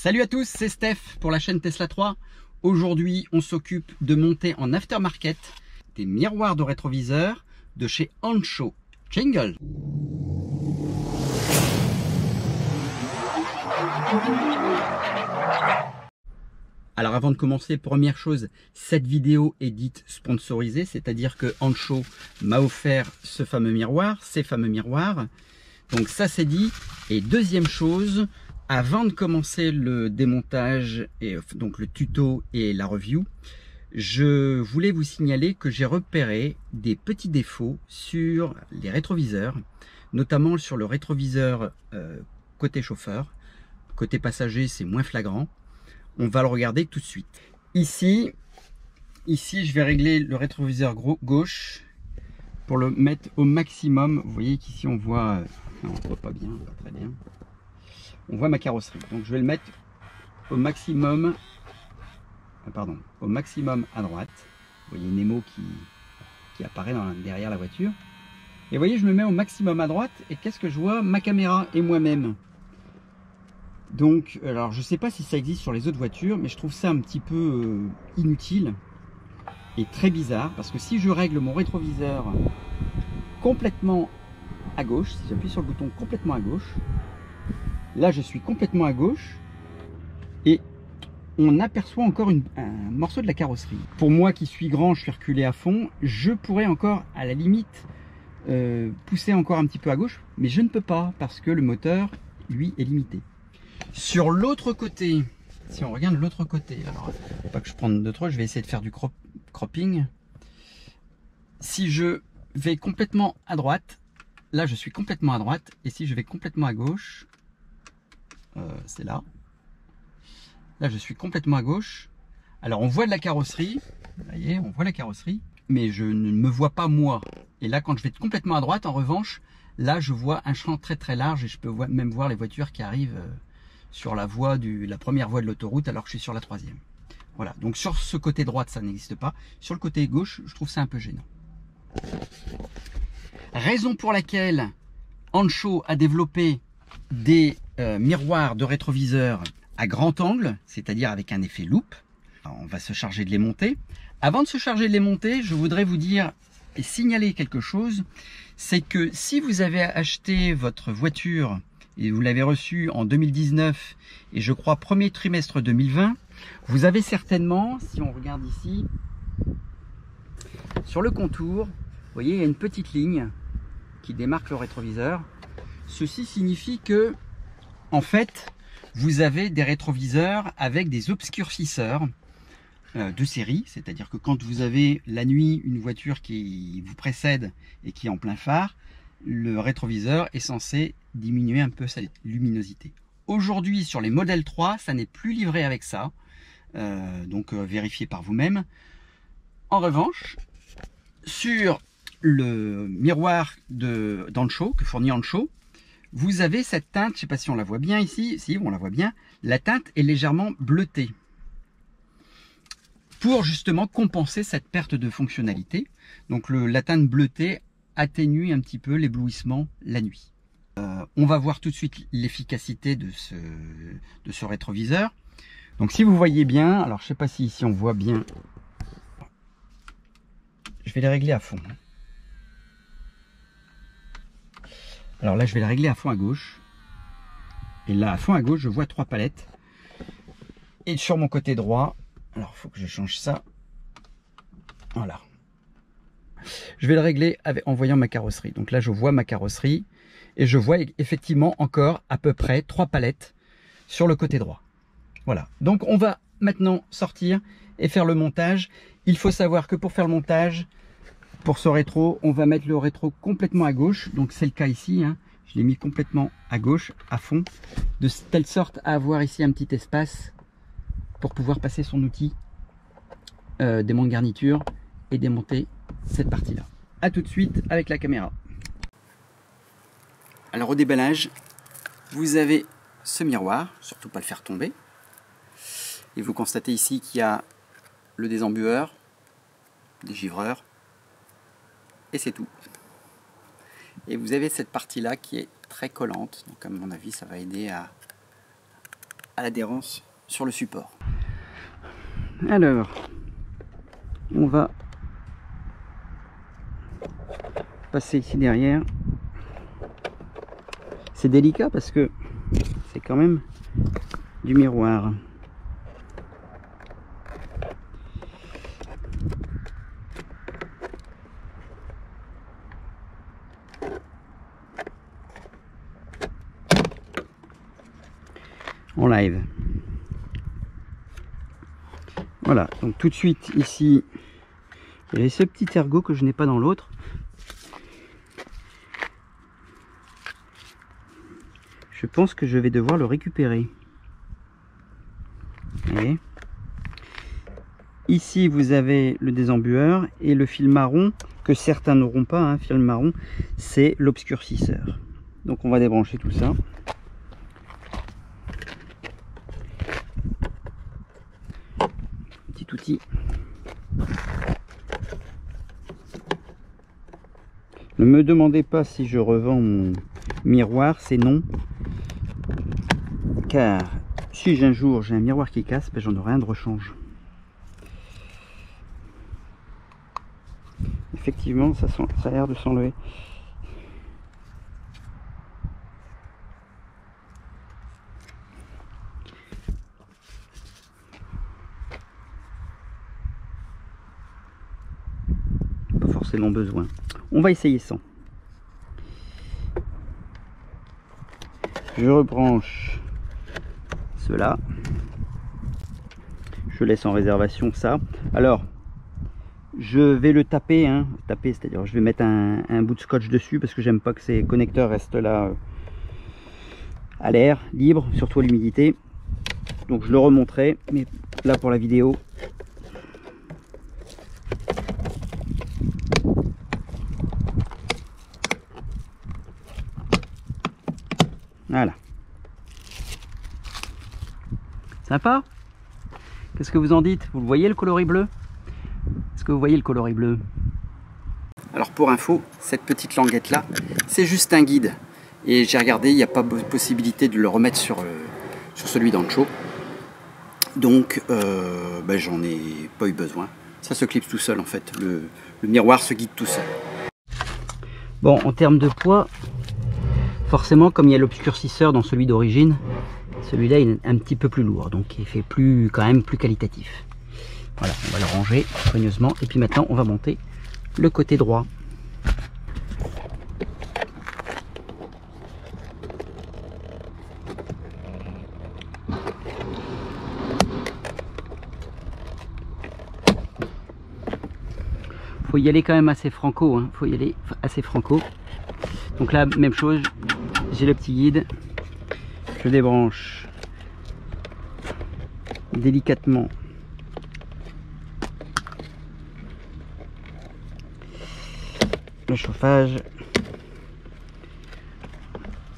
Salut à tous, c'est Steph pour la chaîne Tesla 3. Aujourd'hui, on s'occupe de monter en aftermarket des miroirs de rétroviseur de chez Hansho. Jingle. Alors avant de commencer, première chose, cette vidéo est dite sponsorisée, c'est-à-dire que Hansho m'a offert ce fameux miroir, ces fameux miroirs. Donc ça c'est dit. Et deuxième chose, avant de commencer le démontage, et donc le tuto et la review, je voulais vous signaler que j'ai repéré des petits défauts sur les rétroviseurs, notamment sur le rétroviseur côté chauffeur. Côté passager, c'est moins flagrant. On va le regarder tout de suite. Ici, je vais régler le rétroviseur gauche pour le mettre au maximum. Vous voyez qu'ici on voit, on ne voit pas bien, pas très bien. On voit ma carrosserie. Donc je vais le mettre au maximum, au maximum à droite. Vous voyez Nemo qui apparaît derrière la voiture. Et vous voyez, je me mets au maximum à droite et qu'est-ce que je vois? Ma caméra et moi-même. Donc, alors je sais pas si ça existe sur les autres voitures, mais je trouve ça un petit peu inutile et très bizarre, parce que si je règle mon rétroviseur complètement à gauche, si j'appuie sur le bouton complètement à gauche, là je suis complètement à gauche et on aperçoit encore un morceau de la carrosserie. Pour moi qui suis grand, je suis reculé à fond, je pourrais encore à la limite pousser encore un petit peu à gauche, mais je ne peux pas parce que le moteur lui est limité. Sur l'autre côté, si on regarde l'autre côté, alors faut pas que je prenne de trop, je vais essayer de faire du cropping. Si je vais complètement à droite, là je suis complètement à droite, et si je vais complètement à gauche, c'est là. Là je suis complètement à gauche. Alors on voit de la carrosserie, vous voyez, on voit la carrosserie, mais je ne me vois pas moi. Et là quand je vais complètement à droite, en revanche, là je vois un champ très très large et je peux même voir les voitures qui arrivent sur la voie la première voie de l'autoroute alors que je suis sur la troisième. Voilà, donc sur ce côté droite ça n'existe pas. Sur le côté gauche, je trouve ça un peu gênant. Raison pour laquelle Hansho a développé des miroirs de rétroviseur à grand angle, c'est-à-dire avec un effet loupe. Alors, on va se charger de les monter. Avant de se charger de les monter, je voudrais vous dire et signaler quelque chose, c'est que si vous avez acheté votre voiture et vous l'avez reçu en 2019 et je crois premier trimestre 2020, vous avez certainement, si on regarde ici, sur le contour, vous voyez, il y a une petite ligne qui démarque le rétroviseur. Ceci signifie que, en fait, vous avez des rétroviseurs avec des obscurcisseurs de série, c'est-à-dire que quand vous avez la nuit une voiture qui vous précède et qui est en plein phare, le rétroviseur est censé diminuer un peu sa luminosité. Aujourd'hui, sur les modèles 3, ça n'est plus livré avec ça, donc vérifiez par vous-même. En revanche, sur le miroir d'Hansho, que fournit Hansho, vous avez cette teinte, je ne sais pas si on la voit bien ici, si on la voit bien, la teinte est légèrement bleutée, pour justement compenser cette perte de fonctionnalité. Donc la teinte bleutée atténue un petit peu l'éblouissement la nuit. On va voir tout de suite l'efficacité de ce rétroviseur. Donc si vous voyez bien, alors je ne sais pas si ici on voit bien, je vais les régler à fond. Alors là je vais les régler à fond à gauche. Et là à fond à gauche je vois 3 palettes. Et sur mon côté droit, alors il faut que je change ça. Voilà. Je vais le régler en voyant ma carrosserie. Donc là je vois ma carrosserie. Et je vois effectivement encore à peu près 3 palettes sur le côté droit. Voilà. Donc on va maintenant sortir et faire le montage. Il faut savoir que pour faire le montage, pour ce rétro, on va mettre le rétro complètement à gauche. Donc c'est le cas ici. Hein. Je l'ai mis complètement à gauche, à fond. De telle sorte à avoir ici un petit espace pour pouvoir passer son outil démonte garniture et démonter cette partie-là. A tout de suite avec la caméra. Alors au déballage, vous avez ce miroir, surtout pas le faire tomber. Et vous constatez ici qu'il y a le désembueur, des givreurs, et c'est tout. Et vous avez cette partie-là qui est très collante, donc à mon avis ça va aider à à l'adhérence sur le support. Alors, on va passer ici derrière. C'est délicat parce que c'est quand même du miroir. En live. Voilà, donc tout de suite ici, il y a ce petit ergot que je n'ai pas dans l'autre. Je pense que je vais devoir le récupérer. Et ici vous avez le désembueur et le fil marron que certains n'auront pas, hein, fil marron, c'est l'obscurcisseur. Donc on va débrancher tout ça. Petit outil. Ne me demandez pas si je revends mon miroir, c'est non. Car si un jour j'ai un miroir qui casse, ben, j'en aurai un de rechange. Effectivement, ça a l'air de s'enlever. Pas forcément besoin. On va essayer sans. Je rebranche cela. Je laisse en réservation ça. Alors, je vais le taper, hein, c'est-à-dire je vais mettre un bout de scotch dessus parce que j'aime pas que ces connecteurs restent là à l'air libre, surtout à l'humidité. Donc je le remonterai, mais là pour la vidéo. Voilà. Sympa? Qu'est-ce que vous en dites? Vous le voyez le coloris bleu? Est-ce que vous voyez le coloris bleu? Alors pour info, cette petite languette là, c'est juste un guide. Et j'ai regardé, il n'y a pas possibilité de le remettre sur celui d'Ancho. Donc ben, j'en ai pas eu besoin. Ça se clipse tout seul en fait. Le miroir se guide tout seul. Bon, en termes de poids, forcément comme il y a l'obscurcisseur dans celui d'origine, celui-là il est un petit peu plus lourd. Donc il fait quand même plus qualitatif. Voilà, on va le ranger soigneusement. Et puis maintenant on va monter le côté droit. Faut y aller quand même assez franco, hein. Faut y aller assez franco. Donc là, même chose, j'ai le petit guide. Je débranche délicatement le chauffage.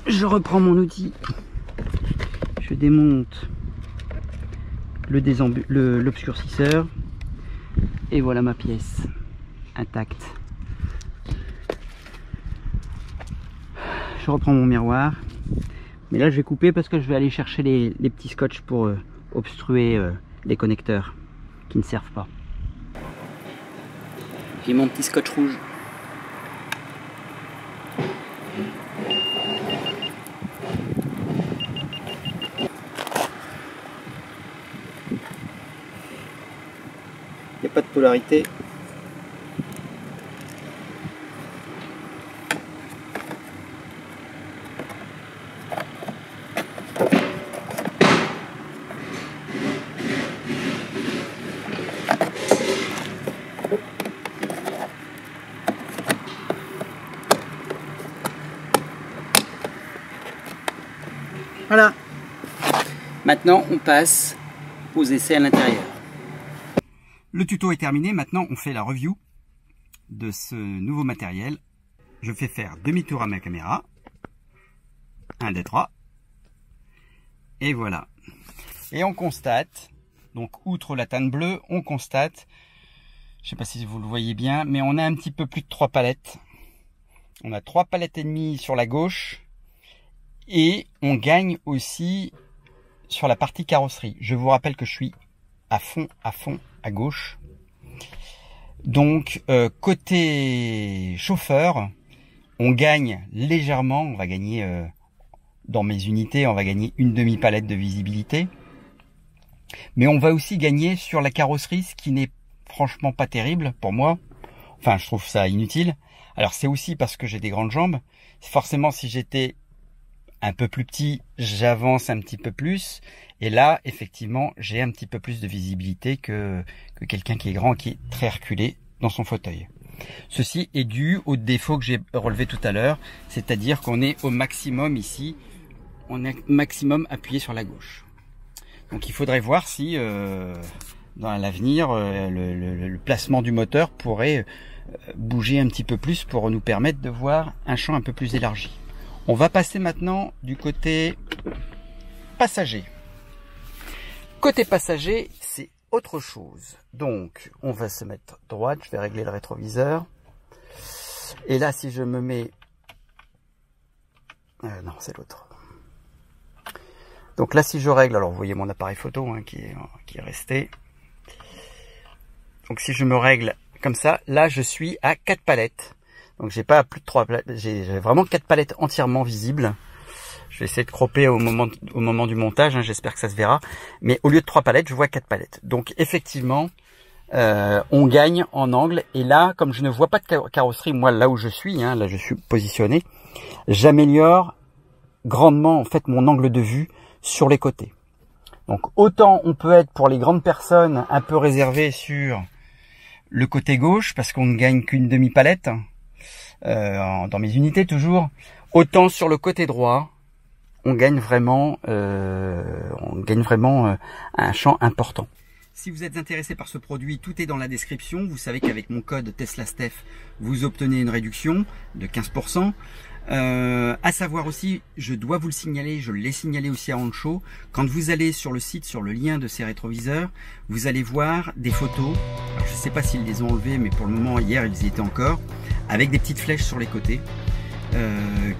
Je reprends mon outil. Je démonte l'obscurcisseur. Et voilà ma pièce intacte. Je reprends mon miroir. Mais là je vais couper parce que je vais aller chercher les petits scotch pour obstruer les connecteurs qui ne servent pas. J'ai mon petit scotch rouge. Il n'y a pas de polarité. Voilà. Maintenant, on passe aux essais à l'intérieur. Le tuto est terminé. Maintenant, on fait la review de ce nouveau matériel. Je fais faire demi-tour à ma caméra. 1, 2, 3. Et voilà. Et on constate, donc outre la teinte bleue, on constate, je ne sais pas si vous le voyez bien, mais on a un petit peu plus de 3 palettes. On a 3 palettes et demie sur la gauche. Et on gagne aussi sur la partie carrosserie. Je vous rappelle que je suis à fond à gauche. Donc côté chauffeur, on gagne légèrement, on va gagner dans mes unités, on va gagner une demi-palette de visibilité. Mais on va aussi gagner sur la carrosserie, ce qui n'est franchement pas terrible pour moi. Enfin, je trouve ça inutile. Alors c'est aussi parce que j'ai des grandes jambes. Forcément, si j'étais un peu plus petit, j'avance un petit peu plus. Et là, effectivement, j'ai un petit peu plus de visibilité que quelqu'un qui est grand, qui est très reculé dans son fauteuil. Ceci est dû au défaut que j'ai relevé tout à l'heure, c'est-à-dire qu'on est au maximum ici, on est maximum appuyé sur la gauche. Donc il faudrait voir si dans l'avenir, le placement du moteur pourrait bouger un petit peu plus pour nous permettre de voir un champ un peu plus élargi. On va passer maintenant du côté passager. Côté passager, c'est autre chose. Donc, on va se mettre droite. Je vais régler le rétroviseur. Et là, si je me mets... non, c'est l'autre. Donc là, si je règle... Alors, vous voyez mon appareil photo hein, qui est resté. Donc, si je me règle comme ça, là, je suis à 4 palettes. Donc, j'ai pas plus de 3 palettes. J'ai vraiment 4 palettes entièrement visibles. Je vais essayer de cropper au moment du montage, hein, j'espère que ça se verra. Mais au lieu de 3 palettes, je vois 4 palettes. Donc effectivement, on gagne en angle. Et là, comme je ne vois pas de carrosserie, moi là où je suis, hein, là je suis positionné, j'améliore grandement en fait mon angle de vue sur les côtés. Donc autant on peut être pour les grandes personnes un peu réservé sur le côté gauche, parce qu'on ne gagne qu'une demi-palette, dans mes unités toujours, autant sur le côté droit, on gagne vraiment un champ important. Si vous êtes intéressé par ce produit, tout est dans la description. Vous savez qu'avec mon code TESLASTEF, vous obtenez une réduction de 15%. À savoir aussi, je dois vous le signaler, je l'ai signalé aussi à Hansho, quand vous allez sur le site, sur le lien de ces rétroviseurs, vous allez voir des photos. Alors, je ne sais pas s'ils les ont enlevées, mais pour le moment, hier, ils y étaient encore, avec des petites flèches sur les côtés.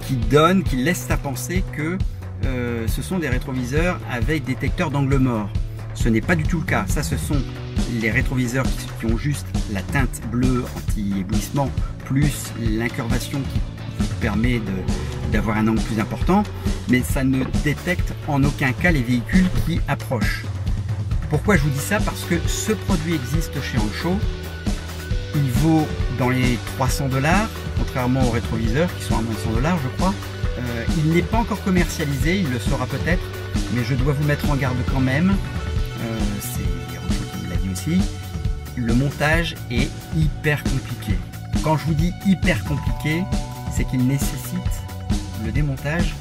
Qui laissent à penser que ce sont des rétroviseurs avec détecteur d'angle mort. Ce n'est pas du tout le cas. Ça, ce sont les rétroviseurs qui ont juste la teinte bleue anti-éblouissement plus l'incurvation qui vous permet d'avoir un angle plus important, mais ça ne détecte en aucun cas les véhicules qui approchent. Pourquoi je vous dis ça? Parce que ce produit existe chez Hansho. Il vaut dans les 300 $, contrairement aux rétroviseurs qui sont à moins de 100 $, je crois. Il n'est pas encore commercialisé, il le sera peut-être, mais je dois vous mettre en garde quand même. C'est Hansho qui me l'a dit aussi. Le montage est hyper compliqué. Quand je vous dis hyper compliqué, c'est qu'il nécessite le démontage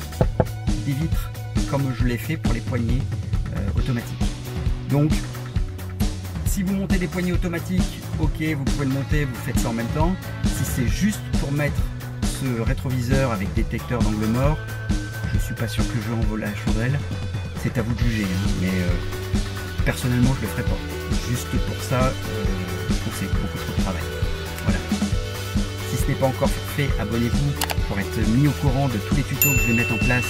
des vitres, comme je l'ai fait pour les poignées automatiques. Donc, si vous montez des poignées automatiques, ok, vous pouvez le monter, vous faites ça en même temps. Si c'est juste pour mettre ce rétroviseur avec détecteur d'angle mort, je suis pas sûr que je en vaut la chandelle. C'est à vous de juger, hein, mais personnellement, je le ferai pas. Juste pour ça, je trouve que c'est beaucoup trop de travail. Voilà. Si ce n'est pas encore fait, abonnez-vous pour être mis au courant de tous les tutos que je vais mettre en place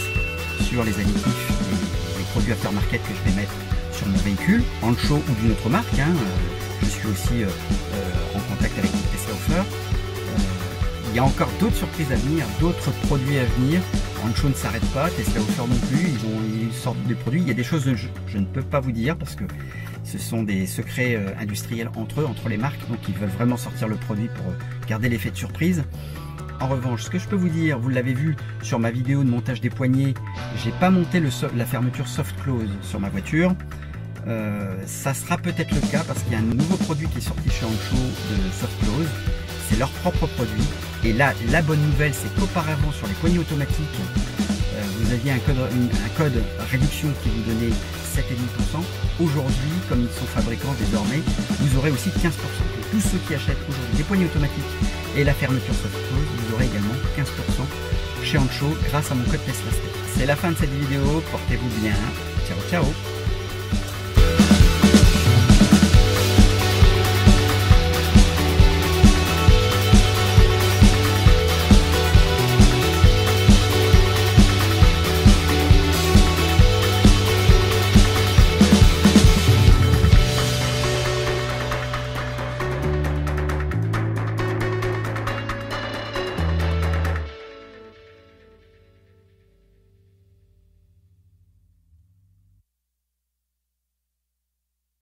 sur les additifs et les produits aftermarket que je vais mettre sur mon véhicule, Hansho ou d'une autre marque. Hein. Je suis aussi en contact avec Tesla Offer. Il y a encore d'autres surprises à venir, d'autres produits à venir. Hansho ne s'arrête pas, Tesla Offer non plus. Ils sortent des produits. Il y a des choses que je ne peux pas vous dire parce que ce sont des secrets industriels entre eux, entre les marques. Donc ils veulent vraiment sortir le produit pour garder l'effet de surprise. En revanche, ce que je peux vous dire, vous l'avez vu sur ma vidéo de montage des poignées, j'ai pas monté la fermeture soft close sur ma voiture. Ça sera peut-être le cas parce qu'il y a un nouveau produit qui est sorti chez Hansho de soft close. C'est leur propre produit. Et là, la bonne nouvelle, c'est qu'auparavant, sur les poignées automatiques, vous aviez un code réduction qui vous donnait 7,5%. Aujourd'hui, comme ils sont fabricants désormais, vous aurez aussi 15%. Et tous ceux qui achètent aujourd'hui des poignées automatiques et la fermeture soft close, vous aurez également 15% chez Hansho grâce à mon code TESLASTEF. C'est la fin de cette vidéo. Portez-vous bien. Ciao, ciao.